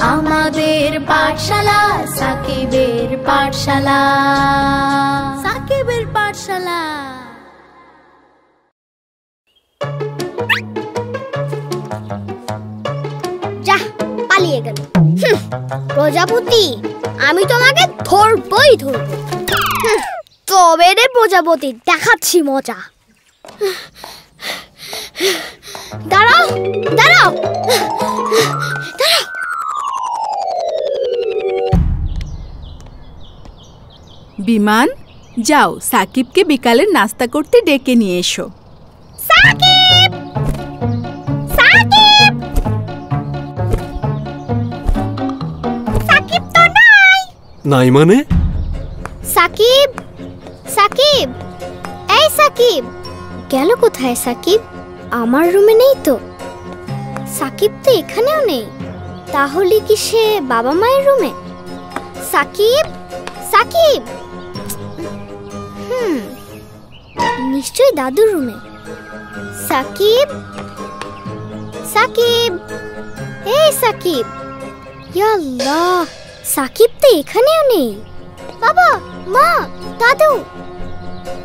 আমাদের পাঠশালা সাকিবের পাঠশালা। সাকিবের পাঠশালা। যা পালিয়ে গেল প্রজাপতি, আমি তোমাকে ধরবই ধরবো। তবে রে প্রজাপতি, দেখাচ্ছি মজা। দাঁড়াও দাঁড়াও দাঁড়াও। বিমান, যাও সাকিবকে বিকালের নাস্তা করতে ডেকে নিয়ে এসো। সাকিব! সাকিব! সাকিব তো নাই। নাই মানে? সাকিব! সাকিব! এই সাকিব! গেল কোথায় সাকিব? আমার রুমে নেই তো। সাকিব তো এখানেও নেই। তাহলে কি সে বাবা মায়ের রুমে? সাকিব! সাকিব! নিশ্চয়ই দাদুর রুমে। সাকিব! সাকিব! এই সাকিব! ইয়া আল্লাহ, সাকিব তো এখানেও নেই। বাবা, মা, দাদু,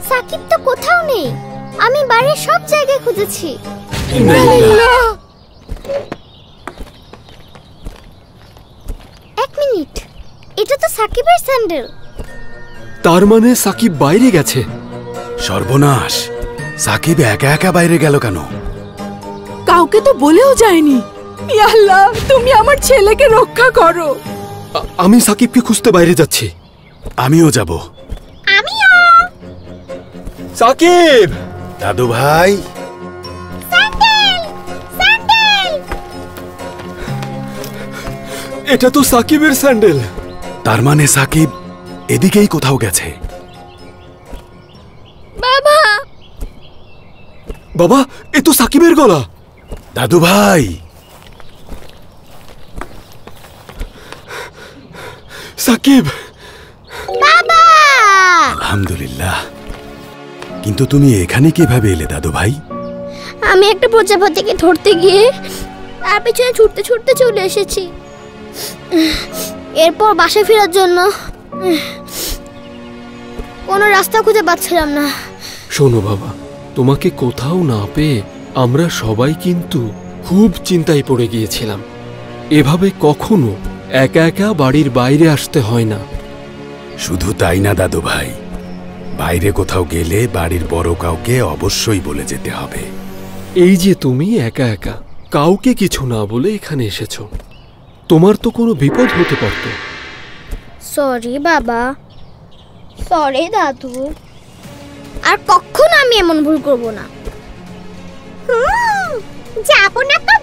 সাকিব তো কোথাও নেই। আমি বাড়ির সব জায়গায় খুঁজেছি। এক মিনিট, এটা তো সাকিবের স্যান্ডেল। তার মানে সাকিব বাইরে গেছে। সর্বনাশ! সাকিব একা একা বাইরে গেল কেন? কাউকে তো বলেও যায়নি। ইয়া আল্লাহ, তুমি আমার ছেলেকে রক্ষা করো। আমি সাকিবকে খুঁজতে বাইরে যাচ্ছি। আমিও যাব। আমিও। সাকিব! দাদু ভাই! স্যান্ডেল! স্যান্ডেল! এটা তো সাকিবের স্যান্ডেল। তার মানে সাকিব এদিকেই কোথাও গেছে। বাবা! বাবা, এ তো সাকিবের গলা। দাদু ভাই! সাকিব! বাবা! আলহামদুলিল্লাহ। কিন্তু তুমি এখানে কিভাবে এলে দাদু ভাই? আমি একটা প্রজাপতিকে ধরতে গিয়ে তার পিছনে ছুটতে ছুটতে চলে এসেছি। এরপর বাসায় ফেরার জন্য কোনো রাস্তা খুঁজে পাচ্ছিলাম না। শোনো বাবা, তোমাকে কোথাও না পেয়ে আমরা সবাই কিন্তু খুব চিন্তায় পড়ে গিয়েছিলাম। এভাবে কখনো একা একা বাড়ির বাইরে আসতে হয় না। শুধু তাই না দাদু ভাই, বাইরে কোথাও গেলে বাড়ির বড় কাউকে অবশ্যই বলে যেতে হবে। এই যে তুমি একা একা কাউকে কিছু না বলে এখানে এসেছো, তোমার তো কোনো বিপদ হতে পারত। সরি বাবা, সরি দাদু, আর কখনো আমি এমন ভুল করব না। যাব না তো